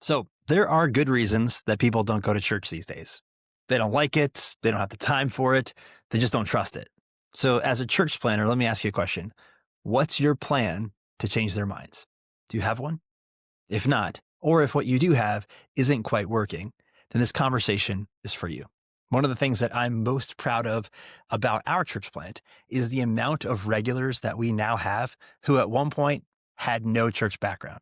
So there are good reasons that people don't go to church these days. They don't like it. They don't have the time for it. They just don't trust it. So as a church planner, let me ask you a question. What's your plan to change their minds? Do you have one? If not, or if what you do have isn't quite working, then this conversation is for you. One of the things that I'm most proud of about our church plant is the amount of regulars that we now have who at one point had no church background.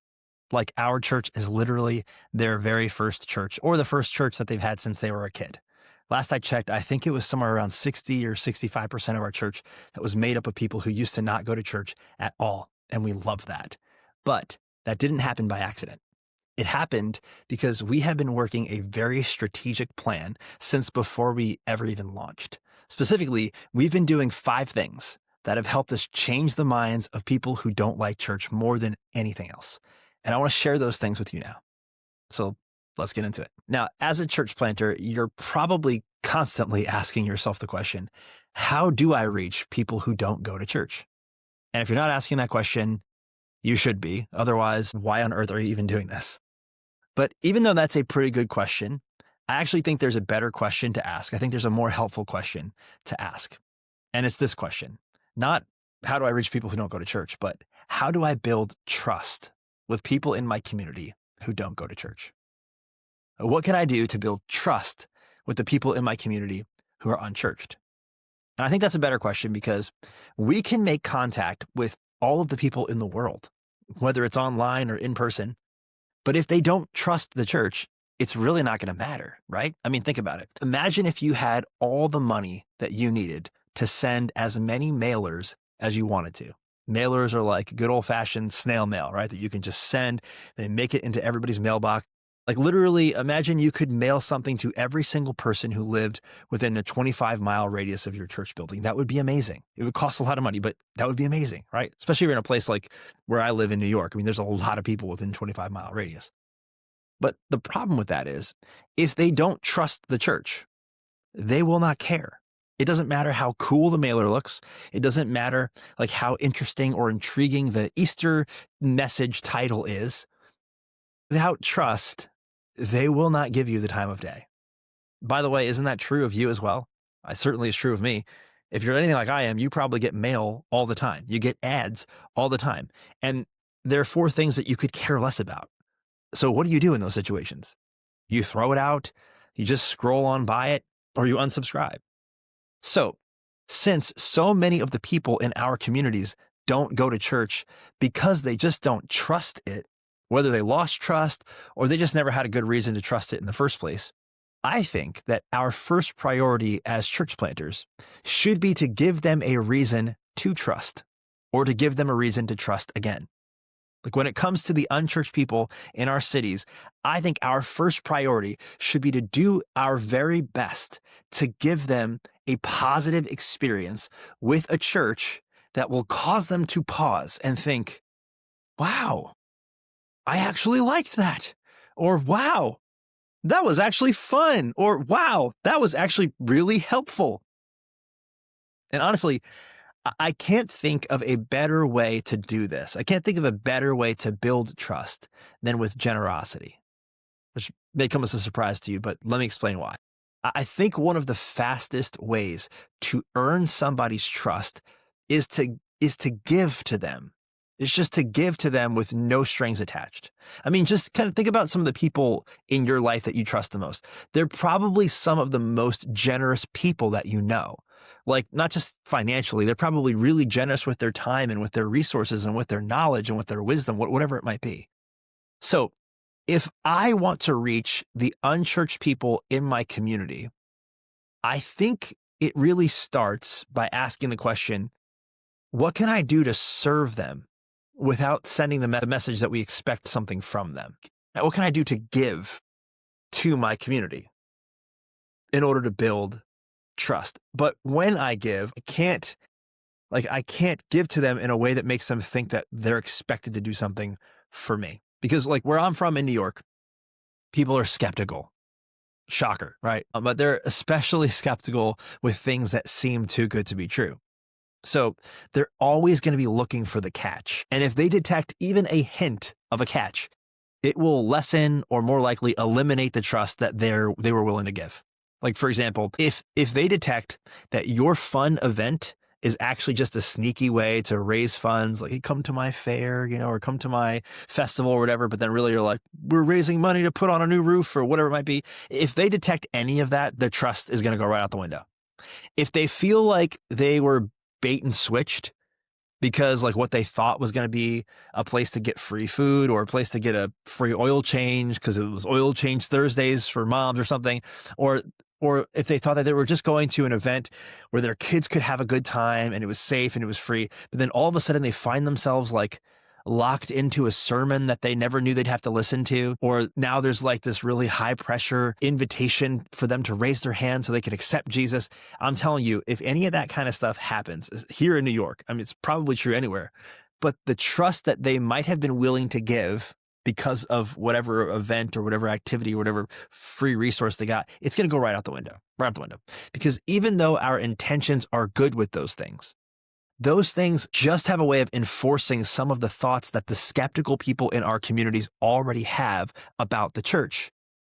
Like our church is literally their very first church or the first church that they've had since they were a kid. Last I checked, I think it was somewhere around 60 or 65% of our church that was made up of people who used to not go to church at all. And we love that. But that didn't happen by accident. It happened because we have been working a very strategic plan since before we ever even launched. Specifically, we've been doing 5 things that have helped us change the minds of people who don't like church more than anything else. And I want to share those things with you now. So let's get into it. Now, as a church planter, you're probably constantly asking yourself the question, how do I reach people who don't go to church? And if you're not asking that question, you should be. Otherwise, why on earth are you even doing this? But even though that's a pretty good question, I actually think there's a better question to ask. I think there's a more helpful question to ask. And it's this question, not how do I reach people who don't go to church, but how do I build trust with people in my community who don't go to church? What can I do to build trust with the people in my community who are unchurched? And I think that's a better question because we can make contact with all of the people in the world, whether it's online or in person. But if they don't trust the church, it's really not going to matter, right? I mean, think about it. Imagine if you had all the money that you needed to send as many mailers as you wanted to. Mailers are like good old fashioned snail mail, right? That you can just send, they make it into everybody's mailbox. Like literally imagine you could mail something to every single person who lived within a 25-mile radius of your church building. That would be amazing. It would cost a lot of money, but that would be amazing, right? Especially if you're in a place like where I live in New York. I mean, there's a lot of people within 25-mile radius. But the problem with that is if they don't trust the church, they will not care. It doesn't matter how cool the mailer looks. It doesn't matter like how interesting or intriguing the Easter message title is. Without trust, they will not give you the time of day. By the way, isn't that true of you as well? It certainly is true of me. If you're anything like I am, you probably get mail all the time. You get ads all the time. And there are 4 things that you could care less about. So what do you do in those situations? You throw it out, you just scroll on by it, or you unsubscribe. So since so many of the people in our communities don't go to church because they just don't trust it, whether they lost trust or they just never had a good reason to trust it in the first place, I think that our first priority as church planters should be to give them a reason to trust or to give them a reason to trust again. Like when it comes to the unchurched people in our cities, I think our first priority should be to do our very best to give them a positive experience with a church that will cause them to pause and think, wow, I actually liked that. Or wow, that was actually fun. Or wow, that was actually really helpful. And honestly, I can't think of a better way to do this. I can't think of a better way to build trust than with generosity, which may come as a surprise to you, but let me explain why. I think one of the fastest ways to earn somebody's trust is to give to them. It's just to give to them with no strings attached. I mean, just kind of think about some of the people in your life that you trust the most. They're probably some of the most generous people that you know. Like not just financially, they're probably really generous with their time and with their resources and with their knowledge and with their wisdom, whatever it might be. So if I want to reach the unchurched people in my community, I think it really starts by asking the question, what can I do to serve them without sending them a message that we expect something from them? What can I do to give to my community in order to build trust? But when I give, I can't give to them in a way that makes them think that they're expected to do something for me. Because like where I'm from in New York, people are skeptical. Shocker, right? But they're especially skeptical with things that seem too good to be true. So they're always going to be looking for the catch. And if they detect even a hint of a catch, it will lessen or more likely eliminate the trust that they were willing to give. Like, for example, if they detect that your fun event is actually just a sneaky way to raise funds, like, hey, come to my fair, or come to my festival or whatever, but then really you're like, we're raising money to put on a new roof or whatever it might be. If they detect any of that, the trust is going to go right out the window. If they feel like they were bait and switched because like what they thought was going to be a place to get free food or a place to get a free oil change because it was oil change Thursdays for moms or something, or if they thought that they were just going to an event where their kids could have a good time and it was safe and it was free, but then all of a sudden they find themselves like locked into a sermon that they never knew they'd have to listen to, or now there's like this really high pressure invitation for them to raise their hand so they can accept Jesus. I'm telling you, if any of that kind of stuff happens here in New York, I mean, it's probably true anywhere, but the trust that they might have been willing to give because of whatever event or whatever activity or whatever free resource they got, it's going to go right out the window. Because even though our intentions are good with those things just have a way of enforcing some of the thoughts that the skeptical people in our communities already have about the church.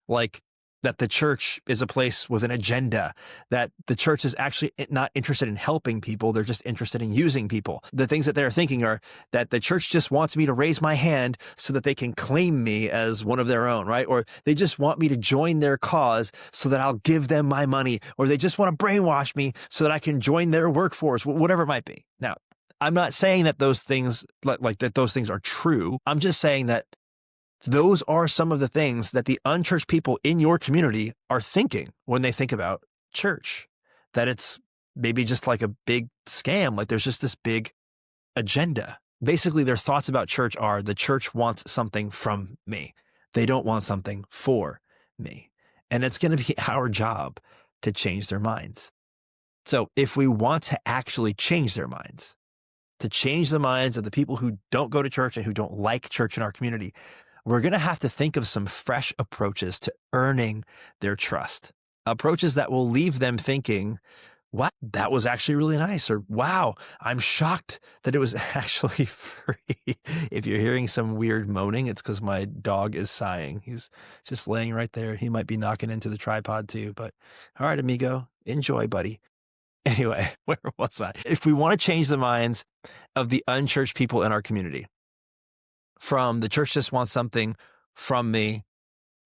Like that the church is a place with an agenda, that the church is actually not interested in helping people. They're just interested in using people. The things that they're thinking are that the church just wants me to raise my hand so that they can claim me as one of their own, right? Or they just want me to join their cause so that I'll give them my money, or they just want to brainwash me so that I can join their workforce, whatever it might be. Now, I'm not saying that those things like that those things are true. I'm just saying that those are some of the things that the unchurched people in your community are thinking when they think about church, that it's maybe just like a big scam. Like there's just this big agenda. Basically, their thoughts about church are the church wants something from me. They don't want something for me. And it's going to be our job to change their minds. So if we want to actually change their minds, to change the minds of the people who don't go to church and who don't like church in our community, we're going to have to think of some fresh approaches to earning their trust. Approaches that will leave them thinking, wow, that was actually really nice. Or wow, I'm shocked that it was actually free. If you're hearing some weird moaning, it's because my dog is sighing. He's just laying right there. He might be knocking into the tripod too, but all right, amigo, enjoy, buddy. Anyway, where was I? If we want to change the minds of the unchurched people in our community, from the church just wants something from me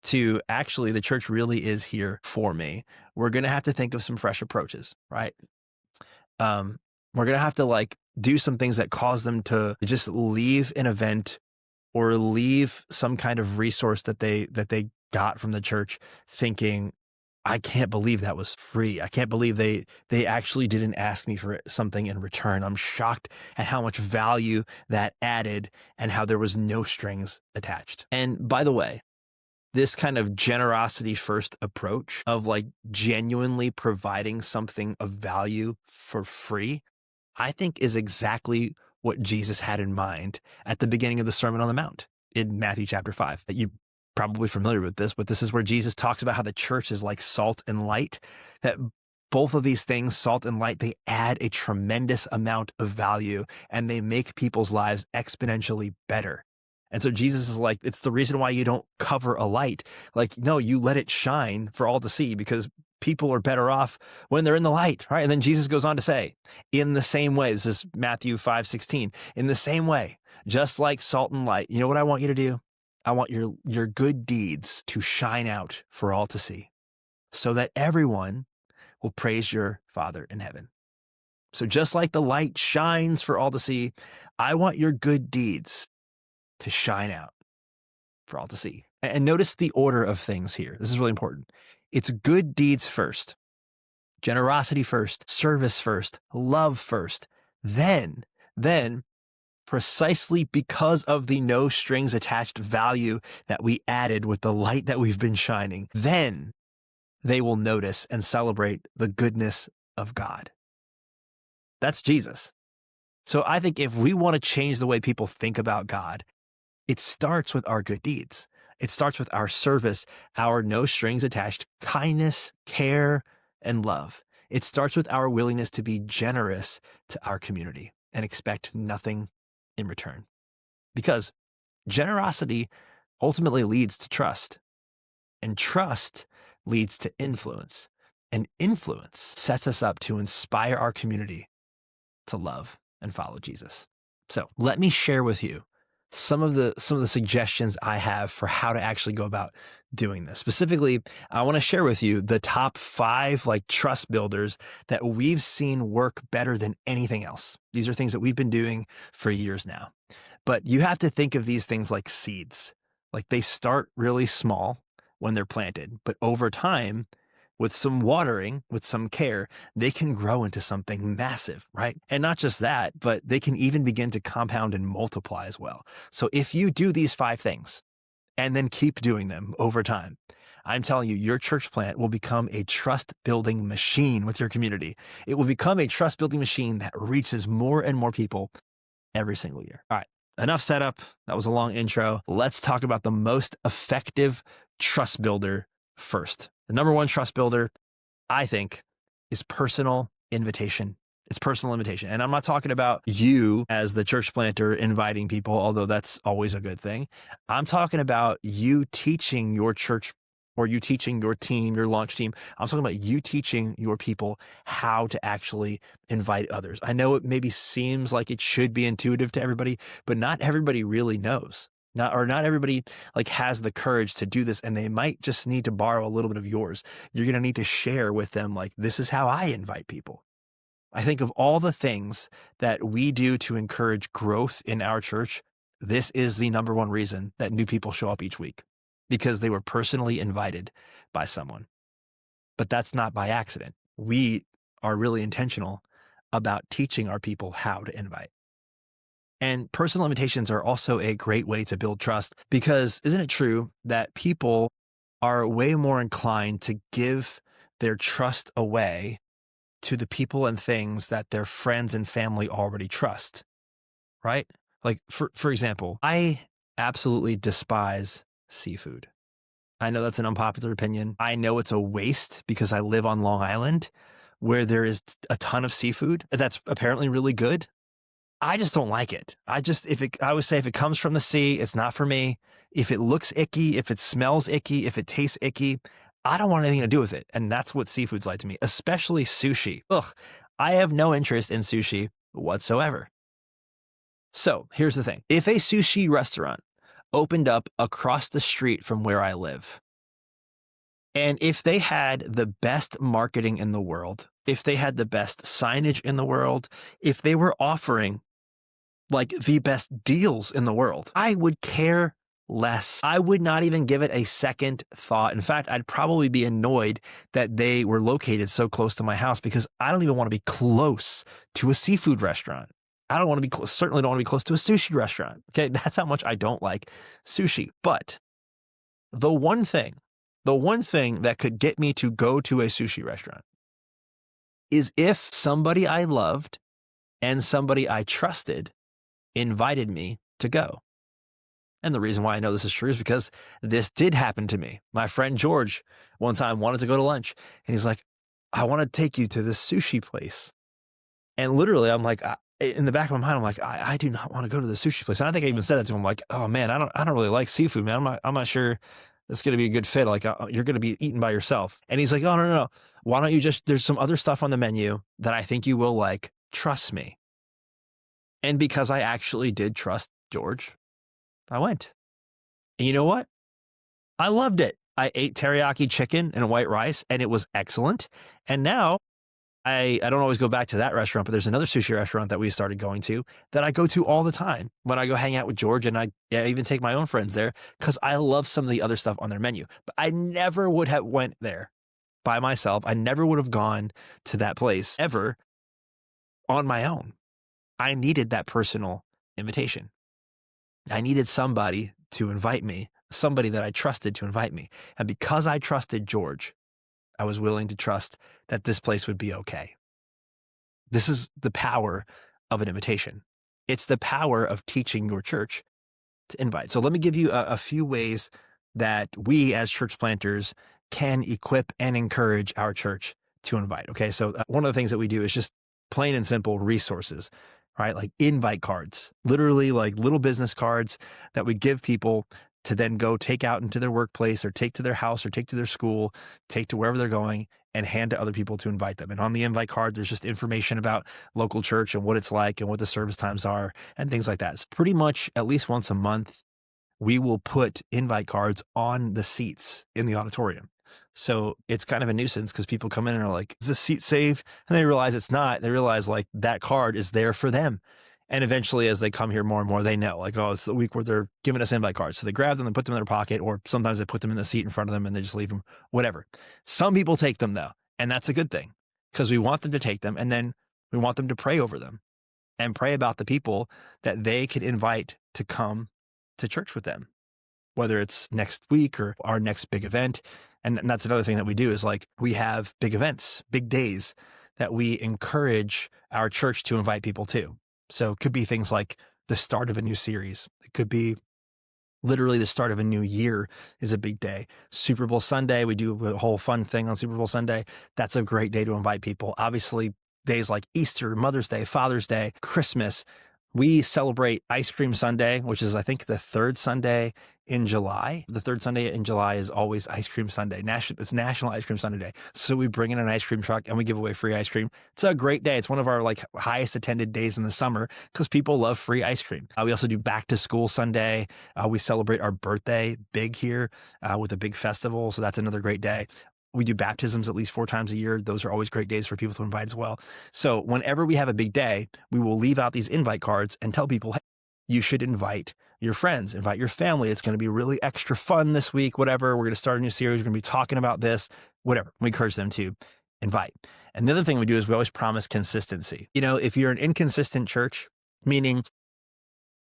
to actually the church really is here for me, we're going to have to think of some fresh approaches, right? We're going to have to like do some things that cause them to just leave an event or leave some kind of resource that they got from the church thinking, I can't believe that was free. I can't believe they actually didn't ask me for something in return. I'm shocked at how much value that added and how there was no strings attached. And by the way, this kind of generosity first approach of like genuinely providing something of value for free, I think is exactly what Jesus had in mind at the beginning of the Sermon on the Mount in Matthew chapter 5. You probably familiar with this, but this is where Jesus talks about how the church is like salt and light, that both of these things, salt and light, they add a tremendous amount of value and they make people's lives exponentially better. And so Jesus is like, it's the reason why you don't cover a light. Like, no, you let it shine for all to see because people are better off when they're in the light, right? And then Jesus goes on to say, in the same way, this is Matthew 5:16, in the same way, just like salt and light, you know what I want you to do? I want your good deeds to shine out for all to see so that everyone will praise your Father in heaven. So just like the light shines for all to see, I want your good deeds to shine out for all to see. And notice the order of things here. This is really important. It's good deeds first, generosity first, service first, love first. Then, precisely because of the no strings attached value that we added with the light that we've been shining, then they will notice and celebrate the goodness of God. That's Jesus. So I think if we want to change the way people think about God, it starts with our good deeds. It starts with our service, our no strings attached kindness, care, and love. It starts with our willingness to be generous to our community and expect nothing in return. Because generosity ultimately leads to trust. And trust leads to influence. And influence sets us up to inspire our community to love and follow Jesus. So let me share with you some of the suggestions I have for how to actually go about doing this. Specifically, I want to share with you the top 5 trust builders that we've seen work better than anything else. These are things that we've been doing for years now. But you have to think of these things like seeds. Like they start really small when they're planted, but over time, with some watering, with some care, they can grow into something massive, right? And not just that, but they can even begin to compound and multiply as well. So if you do these 5 things and then keep doing them over time, I'm telling you, your church plant will become a trust building machine with your community. It will become a trust building machine that reaches more and more people every single year. All right, enough setup. That was a long intro. Let's talk about the most effective trust builder first. The number 1 trust builder, I think, is personal invitation. It's personal invitation. And I'm not talking about you as the church planter inviting people, although that's always a good thing. I'm talking about you teaching your church or you teaching your team, your launch team. I'm talking about you teaching your people how to actually invite others. I know it maybe seems like it should be intuitive to everybody, but not everybody really knows. Not everybody has the courage to do this, and they might just need to borrow a little bit of yours. You're going to need to share with them, this is how I invite people. I think of all the things that we do to encourage growth in our church, this is the number 1 reason that new people show up each week, because they were personally invited by someone. But that's not by accident. We are really intentional about teaching our people how to invite. And personal invitations are also a great way to build trust, because isn't it true that people are way more inclined to give their trust away to the people and things that their friends and family already trust, right? For example, I absolutely despise seafood. I know that's an unpopular opinion. I know it's a waste because I live on Long Island where there is a ton of seafood that's apparently really good. I just don't like it. I would say if it comes from the sea, it's not for me. If it looks icky, if it smells icky, if it tastes icky, I don't want anything to do with it. And that's what seafood's like to me, especially sushi. Ugh, I have no interest in sushi whatsoever. So here's the thing. If a sushi restaurant opened up across the street from where I live, and if they had the best marketing in the world, if they had the best signage in the world, if they were offering the best deals in the world, I would care less. I would not even give it a second thought. In fact, I'd probably be annoyed that they were located so close to my house, because I don't even want to be close to a seafood restaurant. I don't want to be certainly don't want to be close to a sushi restaurant. Okay, that's how much I don't like sushi. But the one thing that could get me to go to a sushi restaurant is if somebody I loved and somebody I trusted invited me to go. And the reason why I know this is true is because this did happen to me. My friend George one time wanted to go to lunch, and he's like, I want to take you to this sushi place. And literally, I'm like, in the back of my mind, I'm like, I do not want to go to the sushi place. And I think I even said that to him. I'm like, oh man, I don't really like seafood, man. I'm not sure it's going to be a good fit. You're going to be eaten by yourself. And he's like, oh, no. Why don't you there's some other stuff on the menu that I think you will like. Trust me. And because I actually did trust George, I went. And you know what? I loved it. I ate teriyaki chicken and white rice, and it was excellent. And now I don't always go back to that restaurant, but there's another sushi restaurant that we started going to that I go to all the time when I go hang out with George, and I even take my own friends there because I love some of the other stuff on their menu. But I never would have went there by myself. I never would have gone to that place ever on my own. I needed that personal invitation. I needed somebody to invite me, somebody that I trusted to invite me. And because I trusted George, I was willing to trust that this place would be okay. This is the power of an invitation. It's the power of teaching your church to invite. So let me give you a few ways that we as church planters can equip and encourage our church to invite. Okay, so one of the things that we do is just plain and simple resources, right? Like invite cards, literally like little business cards that we give people to then go take out into their workplace or take to their house or take to their school, take to wherever they're going and hand to other people to invite them. And on the invite card, there's just information about local church and what it's like and what the service times are and things like that. So pretty much at least once a month, we will put invite cards on the seats in the auditorium. So it's kind of a nuisance because people come in and are like, is this seat safe? And they realize it's not. They realize like that card is there for them. And eventually, as they come here more and more, they know like, oh, it's the week where they're giving us invite cards. So they grab them and put them in their pocket, or sometimes they put them in the seat in front of them and they just leave them, whatever. Some people take them though. And that's a good thing because we want them to take them and then we want them to pray over them and pray about the people that they could invite to come to church with them, whether it's next week or our next big event. And that's another thing that we do is like we have big events, big days that we encourage our church to invite people to. So it could be things like the start of a new series. It could be literally the start of a new year is a big day. Super Bowl Sunday, we do a whole fun thing on Super Bowl Sunday. That's a great day to invite people. Obviously, days like Easter, Mother's Day, Father's Day, Christmas, we celebrate Ice Cream Sunday, which is, I think, the third Sunday in July. The third Sunday in July is always Ice Cream Sunday. It's National Ice Cream Sunday Day. So we bring in an ice cream truck and we give away free ice cream. It's a great day. It's one of our like highest attended days in the summer because people love free ice cream. We also do Back to School Sunday. We celebrate our birthday big here with a big festival. So that's another great day. We do baptisms at least 4 times a year. Those are always great days for people to invite as well. So whenever we have a big day, we will leave out these invite cards and tell people, hey, you should invite your friends, invite your family. It's going to be really extra fun this week, whatever. We're going to start a new series. We're going to be talking about this, whatever. We encourage them to invite. And the other thing we do is we always promise consistency. You know, if you're an inconsistent church, meaning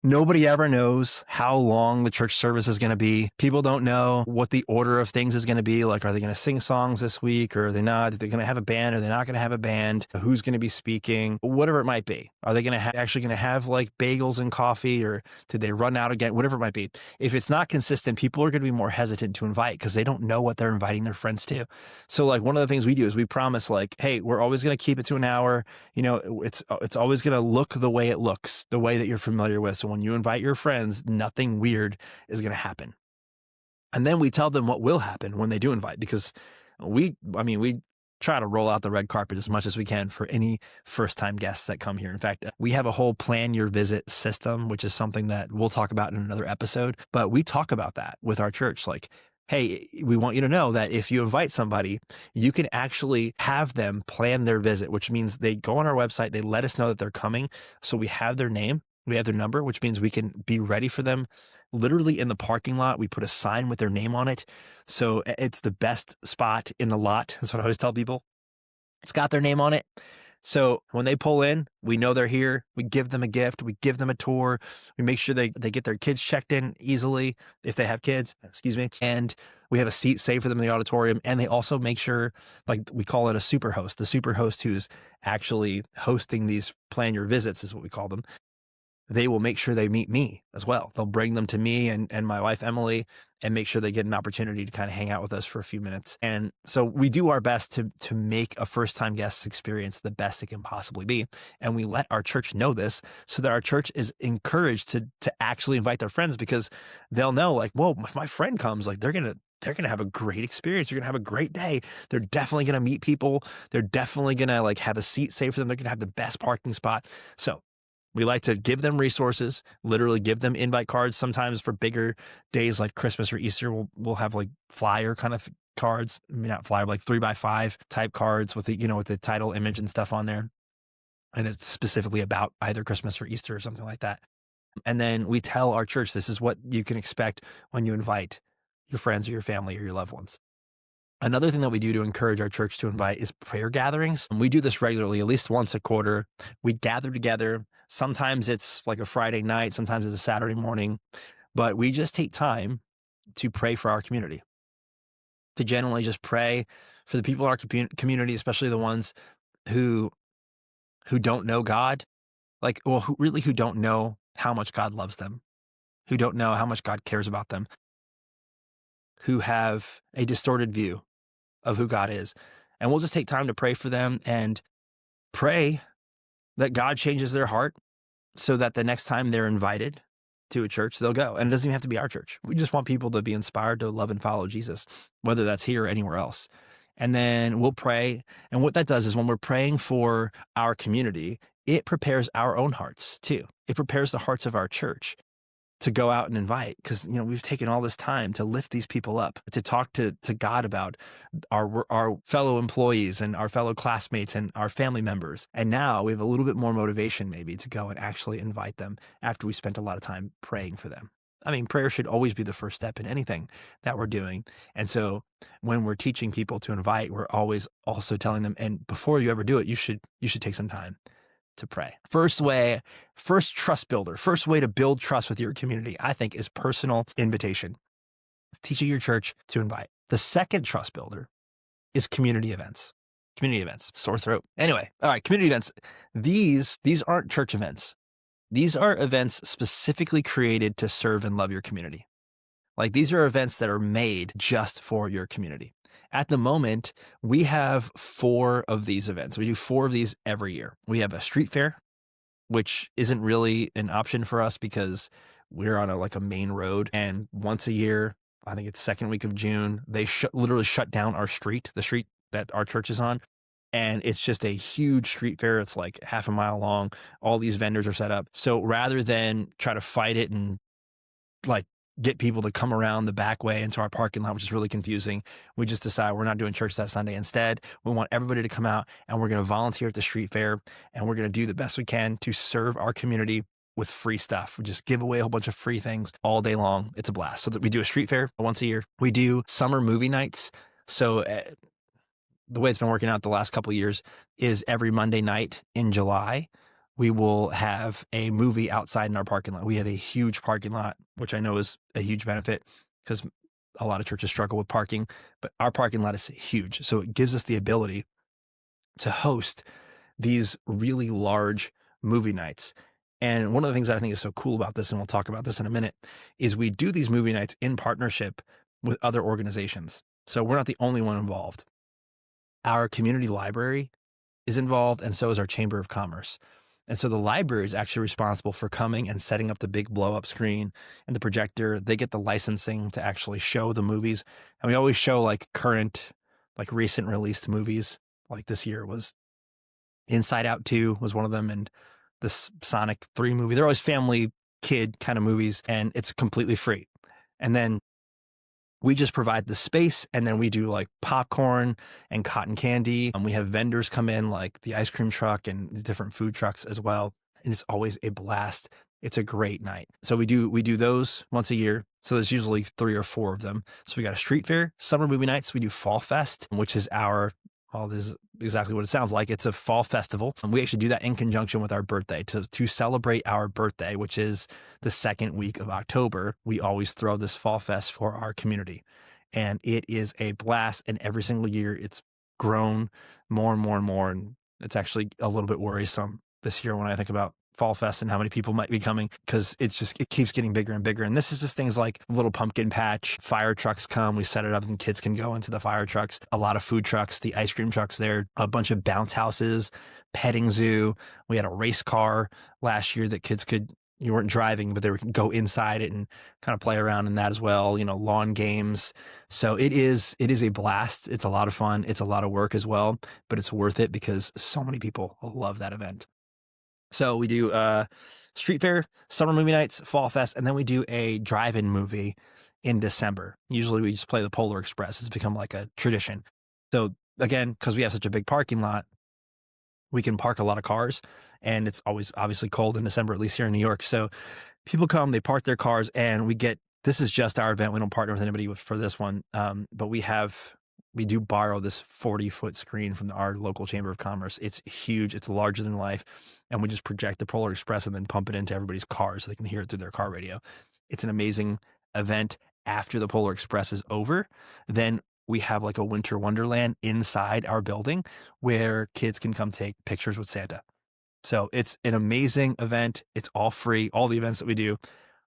nobody ever knows how long the church service is going to be. People don't know what the order of things is going to be. Like, are they going to sing songs this week or are they not? Are they going to have a band? Are they not going to have a band? Who's going to be speaking? Whatever it might be. Are they going to actually going to have like bagels and coffee, or did they run out again? Whatever it might be. If it's not consistent, people are going to be more hesitant to invite because they don't know what they're inviting their friends to. So like one of the things we do is we promise like, hey, we're always going to keep it to an hour. You know, it's always going to look the way it looks, the way that you're familiar with. So when you invite your friends, nothing weird is going to happen. And then we tell them what will happen when they do invite, because we try to roll out the red carpet as much as we can for any first-time guests that come here. In fact, we have a whole plan your visit system, which is something that we'll talk about in another episode. But we talk about that with our church. Like, hey, we want you to know that if you invite somebody, you can actually have them plan their visit, which means they go on our website, they let us know that they're coming. So we have their name, we have their number, which means we can be ready for them literally in the parking lot. We put a sign with their name on it. So it's the best spot in the lot. That's what I always tell people. It's got their name on it. So when they pull in, we know they're here. We give them a gift. We give them a tour. We make sure they get their kids checked in easily if they have kids, and we have a seat saved for them in the auditorium. And they also make sure, like we call it a super host, the super host who's actually hosting these plan your visits is what we call them. They will make sure they meet me as well. They'll bring them to me and my wife, Emily, and make sure they get an opportunity to kind of hang out with us for a few minutes. And so we do our best to make a first-time guest's experience the best it can possibly be. And we let our church know this so that our church is encouraged to actually invite their friends, because they'll know like, whoa, if my friend comes, like they're going to have a great experience. They're going to have a great day. They're definitely going to meet people. They're definitely going to like have a seat saved for them. They're going to have the best parking spot. So we like to give them resources, literally give them invite cards. Sometimes for bigger days like Christmas or Easter, we'll have like flyer kind of cards. I mean, not flyer, but like 3x5 type cards with the title, image and stuff on there. And it's specifically about either Christmas or Easter or something like that. And then we tell our church, this is what you can expect when you invite your friends or your family or your loved ones. Another thing that we do to encourage our church to invite is prayer gatherings. And we do this regularly, at least once a quarter. We gather together. Sometimes it's like a Friday night, sometimes it's a Saturday morning, but we just take time to pray for our community, to generally just pray for the people in our community, especially the ones who don't know God, who don't know how much God loves them, who don't know how much God cares about them, who have a distorted view of who God is. And we'll just take time to pray for them and pray that God changes their heart so that the next time they're invited, to a church, they'll go. And it doesn't even have to be our church. We just want people to be inspired to love and follow Jesus, whether that's here or anywhere else. And then we'll pray. And what that does is when we're praying for our community, it prepares our own hearts too. It prepares the hearts of our church to go out and invite, because we've taken all this time to lift these people up, to talk to God about our fellow employees and our fellow classmates and our family members. And now we have a little bit more motivation maybe to go and actually invite them after we spent a lot of time praying for them. I mean, prayer should always be the first step in anything that we're doing. And so when we're teaching people to invite, we're always also telling them, and before you ever do it, you should take some time to pray. First trust builder, first way to build trust with your community, I think, is personal invitation. Teaching your church to invite. The second trust builder is community events. Community events, sore throat. Anyway, all right, community events. These aren't church events. These are events specifically created to serve and love your community. Like, these are events that are made just for your community. At the moment, we have 4 of these events. We do 4 of these every year. We have a street fair, which isn't really an option for us because we're on a main road. And once a year, I think it's second week of June, they literally shut down our street, the street that our church is on. And it's just a huge street fair. It's like half a mile long. All these vendors are set up. So rather than try to fight it and get people to come around the back way into our parking lot, which is really confusing, we just decide we're not doing church that Sunday. Instead, we want everybody to come out, and we're going to volunteer at the street fair, and we're going to do the best we can to serve our community with free stuff. We just give away a whole bunch of free things all day long. It's a blast. So that we do a street fair once a year. We do summer movie nights. So the way it's been working out the last couple of years is every Monday night in July, we will have a movie outside in our parking lot. We have a huge parking lot, which I know is a huge benefit because a lot of churches struggle with parking, but our parking lot is huge. So it gives us the ability to host these really large movie nights. And one of the things that I think is so cool about this, and we'll talk about this in a minute, is we do these movie nights in partnership with other organizations. So we're not the only one involved. Our community library is involved, and so is our Chamber of Commerce. And so the library is actually responsible for coming and setting up the big blow-up screen and the projector. They get the licensing to actually show the movies. And we always show current, recent released movies. Like this year was Inside Out 2 was one of them, and this Sonic 3 movie. They're always family, kid kind of movies, and it's completely free. And then we just provide the space, and then we do popcorn and cotton candy. And we have vendors come in, like the ice cream truck and the different food trucks as well. And it's always a blast. It's a great night. So we do those once a year. So there's usually 3 or 4 of them. So we got a street fair, summer movie nights. We do Fall Fest, which is this is exactly what it sounds like. It's a fall festival. And we actually do that in conjunction with our birthday to celebrate our birthday, which is the second week of October. We always throw this Fall Fest for our community. And it is a blast. And every single year it's grown more and more and more. And it's actually a little bit worrisome this year when I think about Fall Fest and how many people might be coming, because it keeps getting bigger and bigger. And this is just things like little pumpkin patch, fire trucks come, we set it up and kids can go into the fire trucks, a lot of food trucks, the ice cream trucks there, a bunch of bounce houses, petting zoo. We had a race car last year that kids you weren't driving, but they could go inside it and kind of play around in that as well, lawn games. So it is a blast. It's a lot of fun. It's a lot of work as well, but it's worth it because so many people love that event. So we do street fair, summer movie nights, Fall Fest, and then we do a drive-in movie in December. Usually we just play the Polar Express. It's become like a tradition. So again, because we have such a big parking lot, we can park a lot of cars, and it's always obviously cold in December, at least here in New York. So people come, they park their cars, and this is just our event. We don't partner with anybody for this one, but we do borrow this 40-foot screen from our local Chamber of Commerce. It's huge. It's larger than life. And we just project the Polar Express and then pump it into everybody's car so they can hear it through their car radio. It's an amazing event. After the Polar Express is over, then we have a winter wonderland inside our building where kids can come take pictures with Santa. So it's an amazing event. It's all free. All the events that we do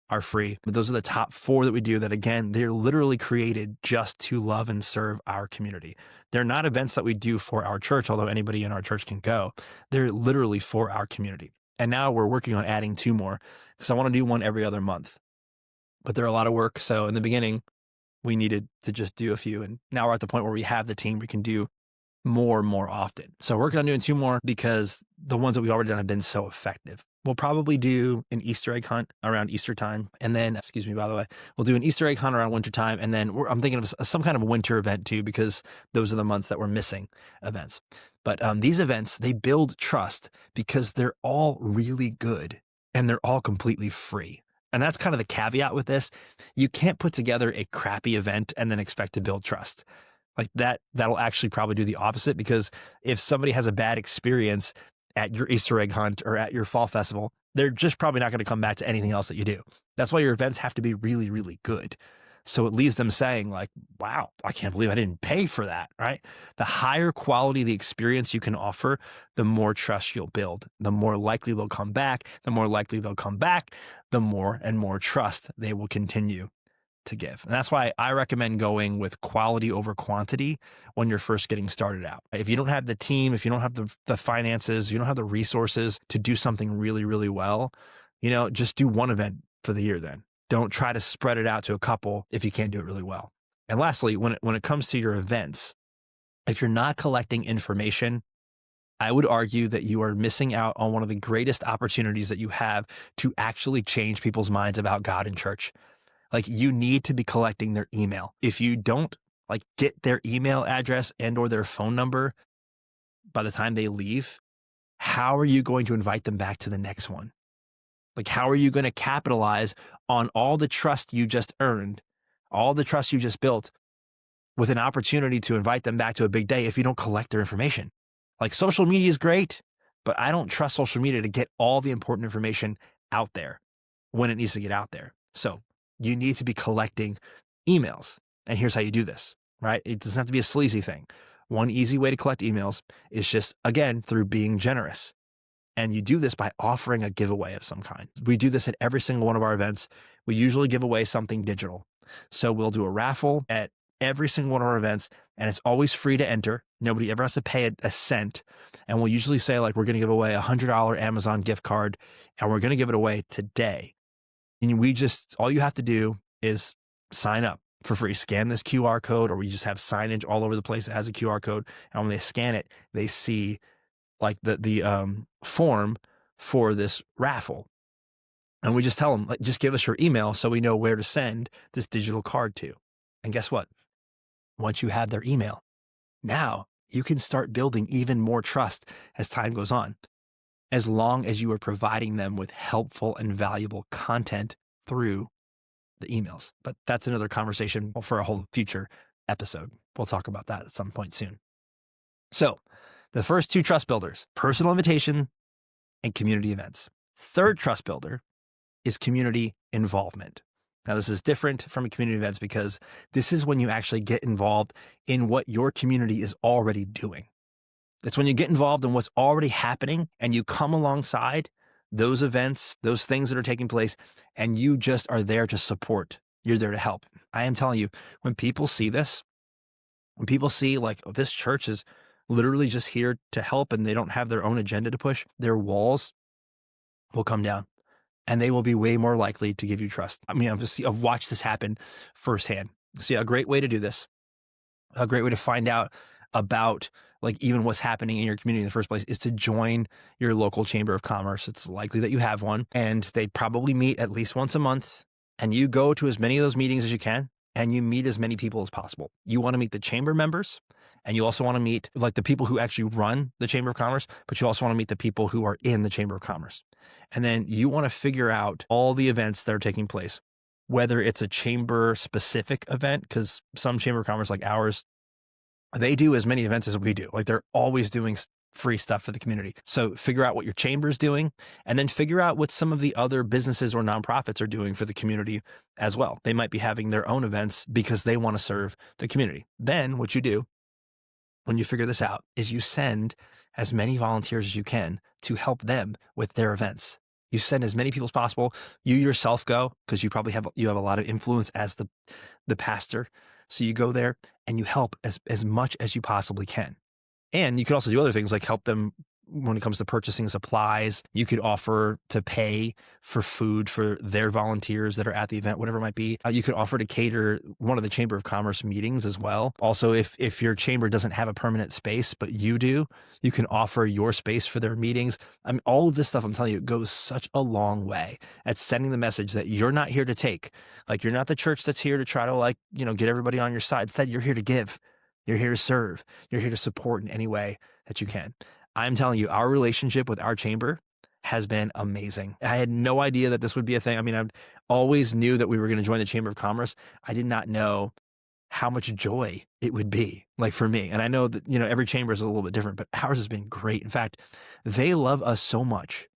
are free. But those are the top 4 that we do that, again, they're literally created just to love and serve our community. They're not events that we do for our church, although anybody in our church can go. They're literally for our community. And now we're working on adding 2 more because I want to do one every other month. But they're a lot of work. So in the beginning, we needed to just do a few. And now we're at the point where we have the team we can do more often. So we're working on doing 2 more because the ones that we've already done have been so effective. We'll probably do an Easter egg hunt around Easter time. And then, excuse me, by the way, we'll do an Easter egg hunt around winter time. And then I'm thinking of some kind of a winter event too, because those are the months that we're missing events. But these events, they build trust because they're all really good and they're all completely free. And that's kind of the caveat with this. You can't put together a crappy event and then expect to build trust. Like that'll actually probably do the opposite, because if somebody has a bad experience at your Easter egg hunt or at your fall festival, they're just probably not going to come back to anything else that you do. That's why your events have to be really, really good. So it leaves them saying like, wow, I can't believe I didn't pay for that, right? The higher quality the experience you can offer, the more trust you'll build, the more likely they'll come back, the more more and more trust they will continue to give. And that's why I recommend going with quality over quantity when you're first getting started out. If you don't have the team, if you don't have the finances, you don't have the resources to do something really, really well, just do one event for the year then. Don't try to spread it out to a couple if you can't do it really well. And lastly, when it comes to your events, if you're not collecting information, I would argue that you are missing out on one of the greatest opportunities that you have to actually change people's minds about God and church. Like, you need to be collecting their email. If you don't get their email address and or their phone number by the time they leave, how are you going to invite them back to the next one? How are you going to capitalize on all the trust you just earned, all the trust you just built, with an opportunity to invite them back to a big day if you don't collect their information? Social media is great, but I don't trust social media to get all the important information out there when it needs to get out there. So you need to be collecting emails. And here's how you do this, right? It doesn't have to be a sleazy thing. One easy way to collect emails is just, again, through being generous. And you do this by offering a giveaway of some kind. We do this at every single one of our events. We usually give away something digital. So we'll do a raffle at every single one of our events, and it's always free to enter. Nobody ever has to pay a cent. And we'll usually say we're going to give away a $100 Amazon gift card, and we're going to give it away today. And all you have to do is sign up for free. Scan this QR code, or we just have signage all over the place that has a QR code. And when they scan it, they see the form for this raffle. And we just tell them, just give us your email so we know where to send this digital card to. And guess what? Once you have their email, now you can start building even more trust as time goes on, as long as you are providing them with helpful and valuable content through the emails. But that's another conversation for a whole future episode. We'll talk about that at some point soon. So the first 2 trust builders, personal invitation and community events. Third trust builder is community involvement. Now, this is different from community events because this is when you actually get involved in what your community is already doing. It's when you get involved in what's already happening and you come alongside those events, those things that are taking place, and you just are there to support. You're there to help. I am telling you, when people see this, when people see this church is literally just here to help and they don't have their own agenda to push, their walls will come down and they will be way more likely to give you trust. I mean, I've watched this happen firsthand. See, a great way to do this, a great way to find out about even what's happening in your community in the first place, is to join your local chamber of commerce. It's likely that you have one, and they probably meet at least once a month, and you go to as many of those meetings as you can, and you meet as many people as possible. You want to meet the chamber members, and you also want to meet the people who actually run the Chamber of Commerce, but you also want to meet the people who are in the Chamber of Commerce. And then you want to figure out all the events that are taking place, whether it's a chamber specific event, because some Chamber of Commerce like ours, they do as many events as we do. They're always doing free stuff for the community. So figure out what your chamber is doing, and then figure out what some of the other businesses or nonprofits are doing for the community as well. They might be having their own events because they want to serve the community. Then what you do when you figure this out is you send as many volunteers as you can to help them with their events. You send as many people as possible. You yourself go, because you probably have a lot of influence as the pastor. So you go there and you help as much as you possibly can. And you can also do other things like help them when it comes to purchasing supplies. You could offer to pay for food for their volunteers that are at the event, whatever it might be. You could offer to cater one of the Chamber of Commerce meetings as well. Also, if your chamber doesn't have a permanent space, but you do, you can offer your space for their meetings. I mean, all of this stuff, I'm telling you, it goes such a long way at sending the message that you're not here to take. Like, you're not the church that's here to try to get everybody on your side. Instead, you're here to give. You're here to serve. You're here to support in any way that you can. I'm telling you, our relationship with our chamber has been amazing. I had no idea that this would be a thing. I mean, I always knew that we were going to join the Chamber of Commerce. I did not know how much joy it would be, like, for me. And I know that, every chamber is a little bit different, but ours has been great. In fact, they love us so much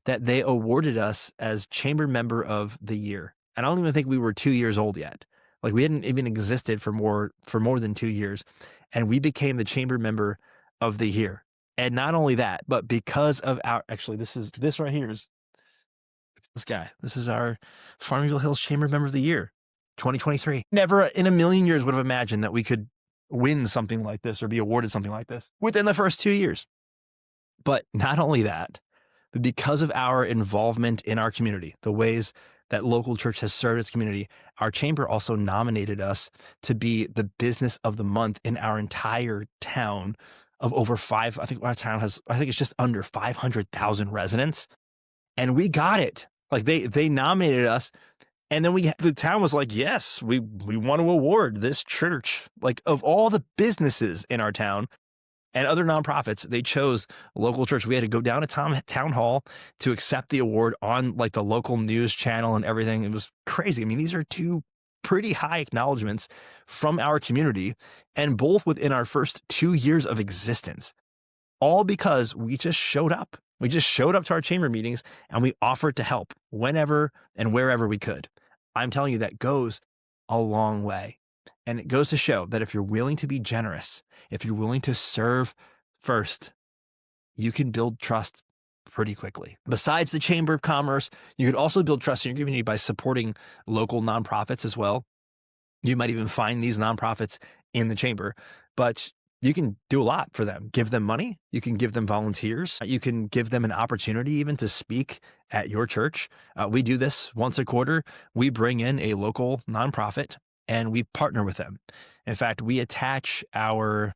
that they awarded us as Chamber Member of the Year. And I don't even think we were 2 years old yet. Like, we hadn't even existed for more than 2 years. And we became the Chamber Member of the Year. And not only that, but because of this right here is this guy. This is our Farmingville Hills Chamber Member of the Year, 2023. Never in a million years would have imagined that we could win something like this or be awarded something like this within the first 2 years. But not only that, but because of our involvement in our community, the ways that local church has served its community, our chamber also nominated us to be the business of the month in our entire town of over I think our town has, I think it's just under 500,000 residents. And we got it. Like, they nominated us. And then the town was like, yes, we want to award this church. Like, of all the businesses in our town and other nonprofits, they chose local church. We had to go down to town hall to accept the award on, like, the local news channel and everything. It was crazy. I mean, these are two pretty high acknowledgments from our community, and both within our first 2 years of existence, all because we just showed up. We just showed up to our chamber meetings and we offered to help whenever and wherever we could. I'm telling you, that goes a long way. And it goes to show that if you're willing to be generous, if you're willing to serve first, you can build trust pretty quickly. Besides the Chamber of Commerce, you could also build trust in your community by supporting local nonprofits as well. You might even find these nonprofits in the chamber, but you can do a lot for them. Give them money. You can give them volunteers. You can give them an opportunity even to speak at your church. We do this once a quarter. We bring in a local nonprofit and we partner with them. In fact, we attach our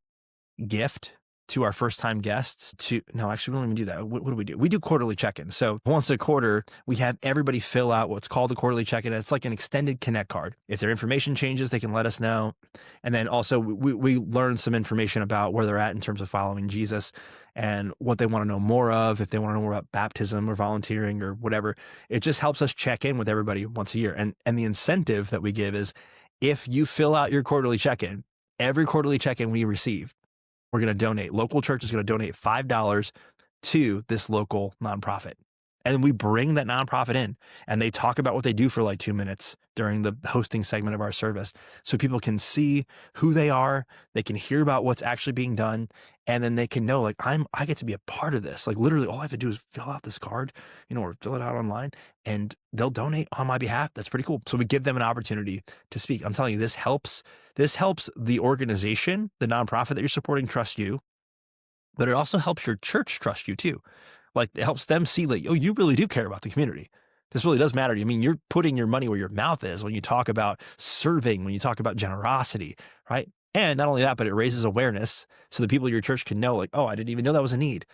gift to our first-time guests no, actually, we don't even do that. What do? We do quarterly check-ins. So once a quarter, we have everybody fill out what's called a quarterly check-in. It's like an extended Connect card. If their information changes, they can let us know. And then also we learn some information about where they're at in terms of following Jesus and what they want to know more of, if they want to know more about baptism or volunteering or whatever. It just helps us check in with everybody once a year. And the incentive that we give is, if you fill out your quarterly check-in, every quarterly check-in we receive, we're going to donate. Local church is going to donate $5 to this local nonprofit. And we bring that nonprofit in and they talk about what they do for like 2 minutes during the hosting segment of our service. So people can see who they are. They can hear about what's actually being done. And then they can know, like, I get to be a part of this. Like, literally all I have to do is fill out this card, or fill it out online, and they'll donate on my behalf. That's pretty cool. So we give them an opportunity to speak. I'm telling you, this helps the organization, the nonprofit that you're supporting, trust you, but it also helps your church trust you too. Like, it helps them see, like, oh, you really do care about the community. This really does matter to you. I mean, you're putting your money where your mouth is when you talk about serving, when you talk about generosity, right? And not only that, but it raises awareness so the people in your church can know, like, oh, I didn't even know that was a need.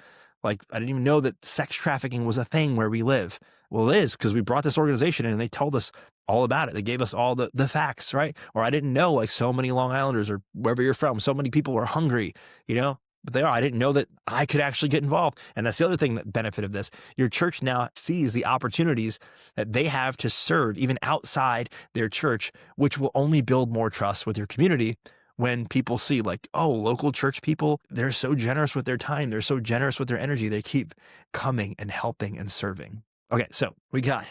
Like, I didn't even know that sex trafficking was a thing where we live. Well, it is, because we brought this organization in and they told us all about it. They gave us all the facts, right? Or I didn't know, like, so many Long Islanders or wherever you're from, so many people are hungry, but they are. I didn't know that I could actually get involved. And that's the other thing, that benefit of this. Your church now sees the opportunities that they have to serve even outside their church, which will only build more trust with your community when people see, like, oh, local church people, they're so generous with their time. They're so generous with their energy. They keep coming and helping and serving. Okay, so we got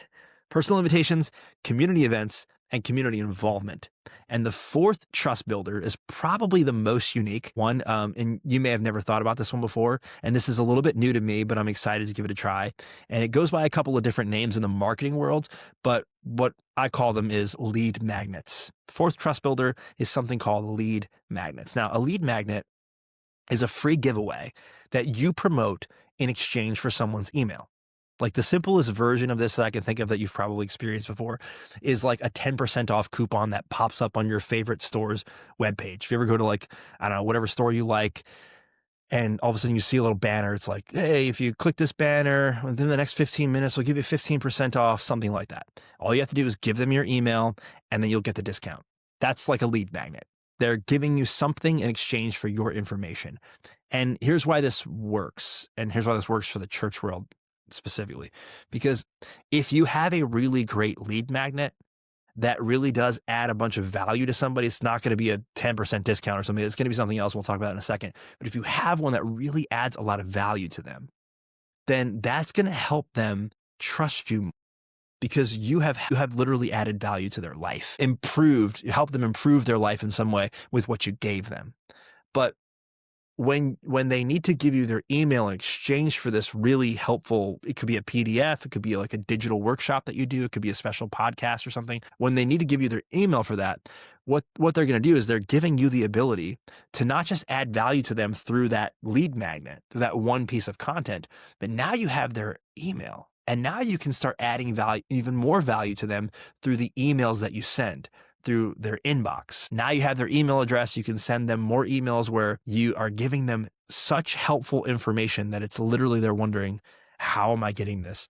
personal invitations, community events, and community involvement. And the fourth trust builder is probably the most unique one. And you may have never thought about this one before. And this is a little bit new to me, but I'm excited to give it a try. And it goes by a couple of different names in the marketing world, but what I call them is lead magnets. Fourth trust builder is something called lead magnets. Now, a lead magnet is a free giveaway that you promote in exchange for someone's email. Like the simplest version of this that I can think of that you've probably experienced before is like a 10% off coupon that pops up on your favorite store's webpage. If you ever go to like, I don't know, whatever store you like, and all of a sudden you see a little banner, it's like, hey, if you click this banner within the next 15 minutes, we'll give you 15% off, something like that. All you have to do is give them your email and then you'll get the discount. That's like a lead magnet. They're giving you something in exchange for your information. And here's why this works. And here's why this works for the church world specifically. Because if you have a really great lead magnet that really does add a bunch of value to somebody, it's not going to be a 10% discount or something. It's going to be something else. We'll talk about in a second. But if you have one that really adds a lot of value to them, then that's going to help them trust you because you have literally added value to their life, help them improve their life in some way with what you gave them. But when they need to give you their email in exchange for this really helpful, it could be a PDF, it could be like a digital workshop that you do, it could be a special podcast or something. When they need to give you their email for that, what they're going to do is they're giving you the ability to not just add value to them through that lead magnet, through that one piece of content, but now you have their email. And now you can start adding value, even more value to them through the emails that you send, through their inbox. Now you have their email address. You can send them more emails where you are giving them such helpful information that it's literally they're wondering, how am I getting this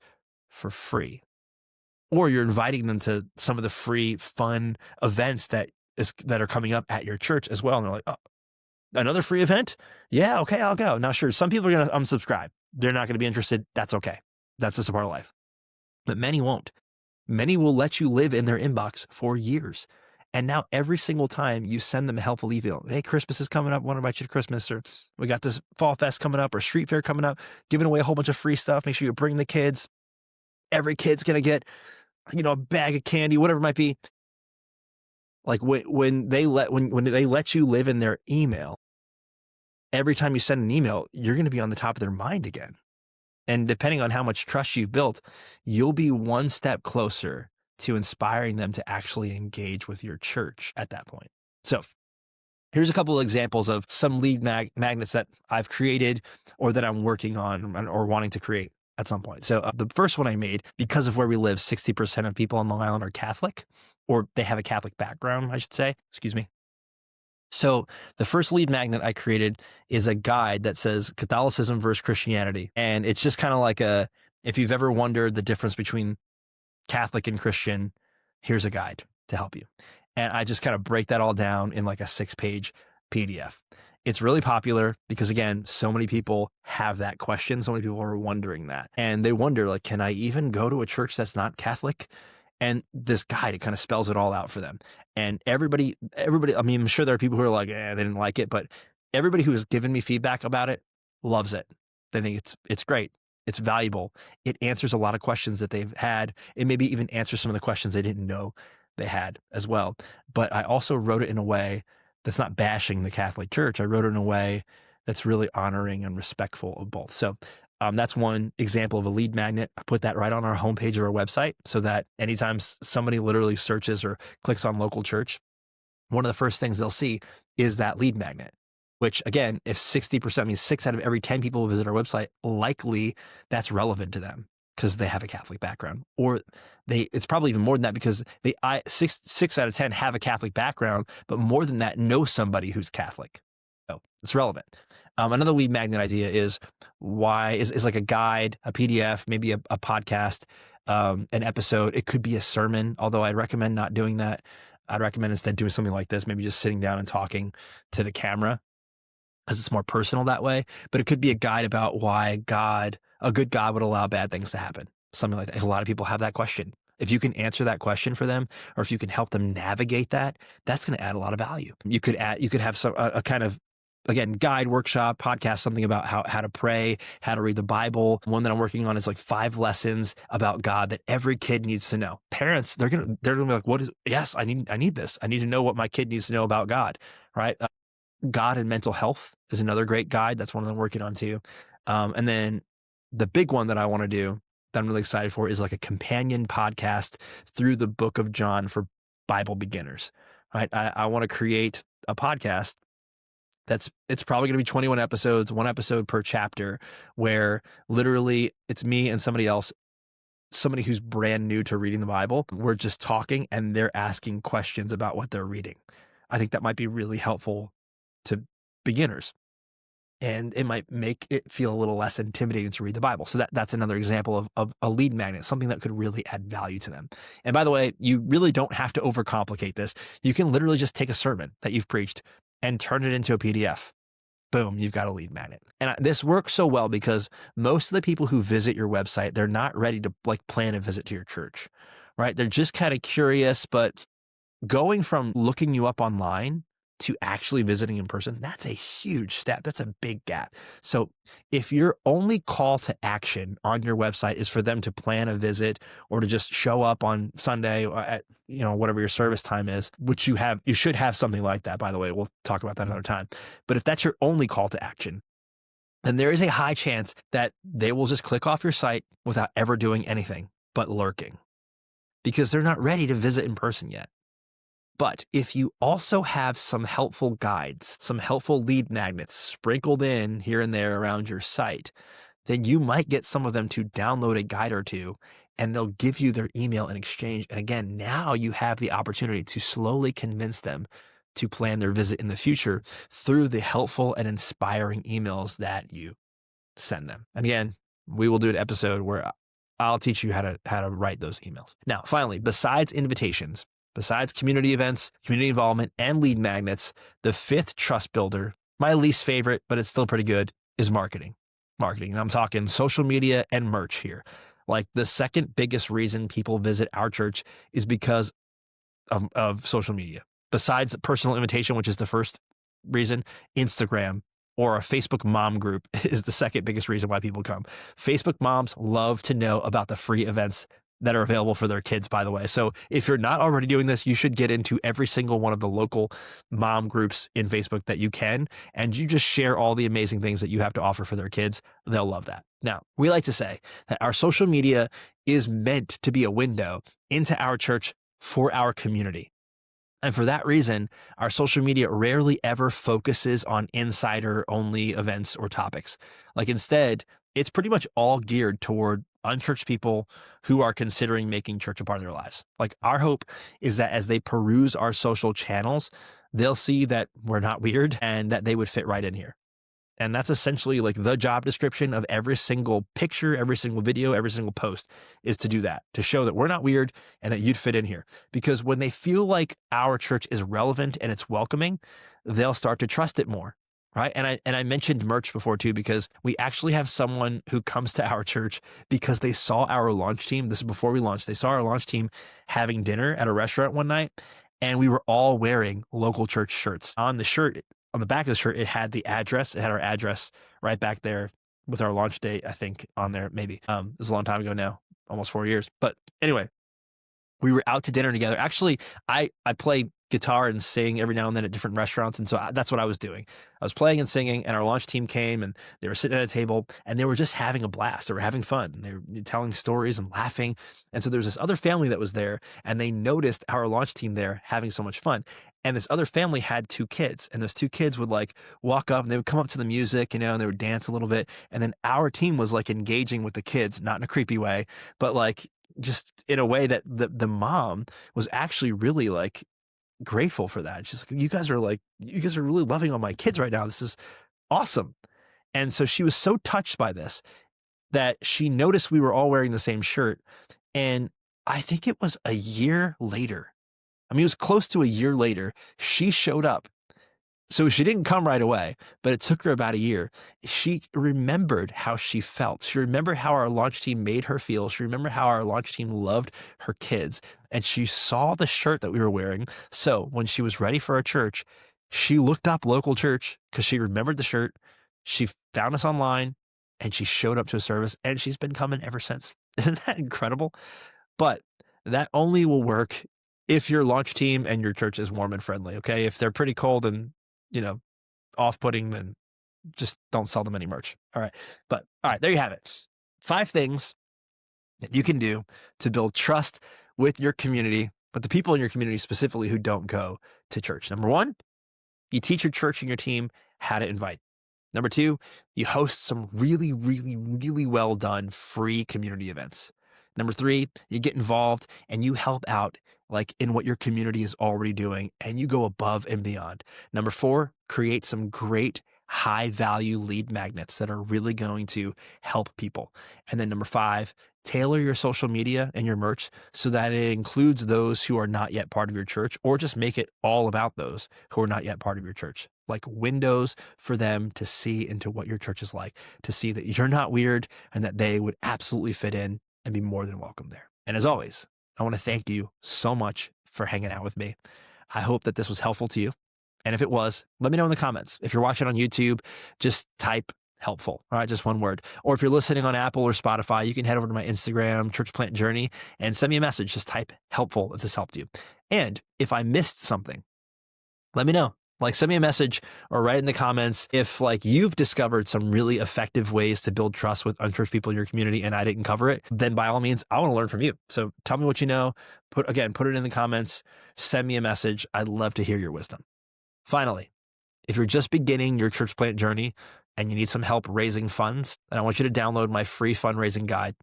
for free? Or you're inviting them to some of the free, fun events that are coming up at your church as well. And they're like, oh, another free event? Yeah, okay, I'll go. Now, sure, some people are going to unsubscribe. They're not going to be interested. That's okay. That's just a part of life. But many won't. Many will let you live in their inbox for years. And now every single time you send them a helpful email, hey, Christmas is coming up, want to invite you to Christmas, or we got this fall fest coming up, or street fair coming up, giving away a whole bunch of free stuff. Make sure you bring the kids. Every kid's going to get, a bag of candy, whatever it might be. Like when they let you live in their email, every time you send an email, you're going to be on the top of their mind again. And depending on how much trust you've built, you'll be one step closer to inspiring them to actually engage with your church at that point. So here's a couple of examples of some lead magnets that I've created or that I'm working on or wanting to create at some point. So the first one I made, because of where we live, 60% of people on Long Island are Catholic, or they have a Catholic background, I should say. Excuse me. So the first lead magnet I created is a guide that says Catholicism versus Christianity. And it's just kind of like if you've ever wondered the difference between Catholic and Christian, here's a guide to help you. And I just kind of break that all down in like a 6-page PDF. It's really popular because, again, so many people have that question. So many people are wondering that. And they wonder, like, can I even go to a church that's not Catholic? And this guide, it kind of spells it all out for them. And everybody, I mean, I'm sure there are people who are like, they didn't like it, but everybody who has given me feedback about it loves it. They think it's great. It's valuable. It answers a lot of questions that they've had. It maybe even answers some of the questions they didn't know they had as well. But I also wrote it in a way that's not bashing the Catholic Church. I wrote it in a way that's really honoring and respectful of both. So that's one example of a lead magnet. I put that right on our homepage of our website so that anytime somebody literally searches or clicks on local church, one of the first things they'll see is that lead magnet, which again, if 60%, means 6 out of every 10 people who visit our website, likely that's relevant to them because they have a Catholic background, or it's probably even more than that because six out of 10 have a Catholic background, but more than that, know somebody who's Catholic. So it's relevant. Another lead magnet idea is like a guide, a PDF, maybe a podcast, an episode. It could be a sermon, although I'd recommend not doing that. I'd recommend instead doing something like this, maybe just sitting down and talking to the camera because it's more personal that way. But it could be a guide about why a good God would allow bad things to happen. Something like that. A lot of people have that question. If you can answer that question for them, or if you can help them navigate that, that's going to add a lot of value. You could have a kind of, again, guide, workshop, podcast, something about how to pray, how to read the Bible. One that I'm working on is like 5 lessons about God that every kid needs to know. Parents, they're gonna be like, yes, I need this. I need to know what my kid needs to know about God, right? God and mental health is another great guide. That's one that I'm working on too. And then the big one that I want to do that I'm really excited for is like a companion podcast through the book of John for Bible beginners, right? I want to create a podcast It's probably going to be 21 episodes, one episode per chapter, where literally it's me and somebody else, somebody who's brand new to reading the Bible. We're just talking and they're asking questions about what they're reading. I think that might be really helpful to beginners. And it might make it feel a little less intimidating to read the Bible. So that's another example of a lead magnet, something that could really add value to them. And by the way, you really don't have to overcomplicate this. You can literally just take a sermon that you've preached and turn it into a PDF. Boom, you've got a lead magnet. And this works so well because most of the people who visit your website, they're not ready to like plan a visit to your church, right? They're just kind of curious, but going from looking you up online to actually visiting in person, that's a huge step. That's a big gap. So if your only call to action on your website is for them to plan a visit or to just show up on Sunday or at, whatever your service time is, which you should have something like that, by the way. We'll talk about that another time. But if that's your only call to action, then there is a high chance that they will just click off your site without ever doing anything but lurking because they're not ready to visit in person yet. But if you also have some helpful guides, some helpful lead magnets sprinkled in here and there around your site, then you might get some of them to download a guide or two and they'll give you their email in exchange. And again, now you have the opportunity to slowly convince them to plan their visit in the future through the helpful and inspiring emails that you send them. And again, we will do an episode where I'll teach you how to write those emails. Now, finally, besides invitations, besides community events, community involvement, and lead magnets, the fifth trust builder, my least favorite, but it's still pretty good, is marketing. Marketing. And I'm talking social media and merch here. Like the second biggest reason people visit our church is because of social media. Besides personal invitation, which is the first reason, Instagram or a Facebook mom group is the second biggest reason why people come. Facebook moms love to know about the free events that are available for their kids, by the way. So if you're not already doing this, you should get into every single one of the local mom groups in Facebook that you can, and you just share all the amazing things that you have to offer for their kids. They'll love that. Now, we like to say that our social media is meant to be a window into our church for our community. And for that reason, our social media rarely ever focuses on insider-only events or topics. Like instead, it's pretty much all geared toward unchurched people who are considering making church a part of their lives. Like our hope is that as they peruse our social channels, they'll see that we're not weird and that they would fit right in here. And that's essentially like the job description of every single picture, every single video, every single post is to do that, to show that we're not weird and that you'd fit in here. Because when they feel like our church is relevant and it's welcoming, they'll start to trust it more. Right. And I mentioned merch before too, because we actually have someone who comes to our church because they saw our launch team. This is before we launched. They saw our launch team having dinner at a restaurant one night, and we were all wearing local church shirts. On the shirt, on the back of the shirt, it had the address. It had our address right back there with our launch date, I think, on there, maybe. It was a long time ago now, almost 4 years. But anyway, we were out to dinner together. Actually, I play guitar and sing every now and then at different restaurants. And so that's what I was doing. I was playing and singing, and our launch team came and they were sitting at a table and they were just having a blast. They were having fun. They were telling stories and laughing. And so there was this other family that was there, and they noticed our launch team there having so much fun. And this other family had 2 kids, and those 2 kids would like walk up and they would come up to the music, and they would dance a little bit. And then our team was like engaging with the kids, not in a creepy way, but like just in a way that the mom was actually really like grateful for that. She's like, you guys are really loving on my kids right now. This is awesome. And so she was so touched by this that she noticed we were all wearing the same shirt. And I think it was a year later. I mean, it was close to a year later. She showed up. So she didn't come right away, but it took her about a year. She remembered how she felt. She remembered how our launch team made her feel. She remembered how our launch team loved her kids. And she saw the shirt that we were wearing. So when she was ready for our church, she looked up local church because she remembered the shirt. She found us online and she showed up to a service, and she's been coming ever since. Isn't that incredible? But that only will work if your launch team and your church is warm and friendly. Okay. If they're pretty cold and off-putting, then just don't sell them any merch. All right. But all right, there you have it. 5 things that you can do to build trust with your community, but the people in your community specifically who don't go to church. Number 1, you teach your church and your team how to invite. Number two, you host some really, really, really well done free community events. Number three, you get involved and you help out like in what your community is already doing and you go above and beyond. Number four, create some great high value lead magnets that are really going to help people. And then number five, tailor your social media and your merch so that it includes those who are not yet part of your church, or just make it all about those who are not yet part of your church. Like windows for them to see into what your church is like, to see that you're not weird and that they would absolutely fit in and be more than welcome there. And as always, I want to thank you so much for hanging out with me. I hope that this was helpful to you. And if it was, let me know in the comments. If you're watching on YouTube, just type helpful. All right, just one word. Or if you're listening on Apple or Spotify, you can head over to my Instagram, Church Plant Journey, and send me a message. Just type helpful if this helped you. And if I missed something, let me know. Like send me a message or write in the comments if like you've discovered some really effective ways to build trust with unchurched people in your community and I didn't cover it, then by all means, I want to learn from you. So tell me what you know. Put it in the comments, send me a message. I'd love to hear your wisdom. Finally, if you're just beginning your church plant journey and you need some help raising funds, then I want you to download my free fundraising guide.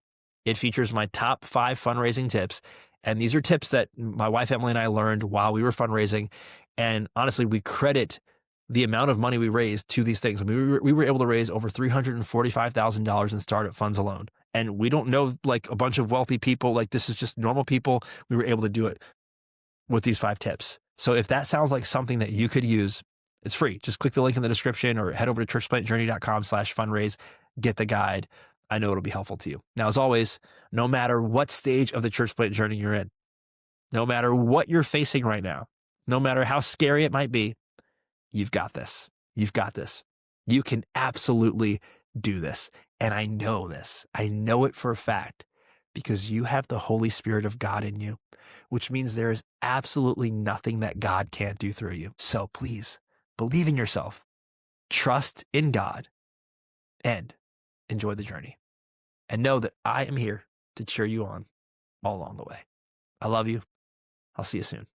It features my top 5 fundraising tips. And these are tips that my wife, Emily, and I learned while we were fundraising. And honestly, we credit the amount of money we raised to these things. I mean, we were able to raise over $345,000 in startup funds alone. And we don't know like a bunch of wealthy people. Like this is just normal people. We were able to do it with these 5 tips. So if that sounds like something that you could use, it's free. Just click the link in the description or head over to churchplantjourney.com/fundraise, get the guide. I know it'll be helpful to you. Now, as always, no matter what stage of the church plant journey you're in, no matter what you're facing right now, no matter how scary it might be, you've got this. You've got this. You can absolutely do this. And I know this. I know it for a fact because you have the Holy Spirit of God in you, which means there is absolutely nothing that God can't do through you. So please believe in yourself, trust in God, and enjoy the journey. And know that I am here to cheer you on all along the way. I love you. I'll see you soon.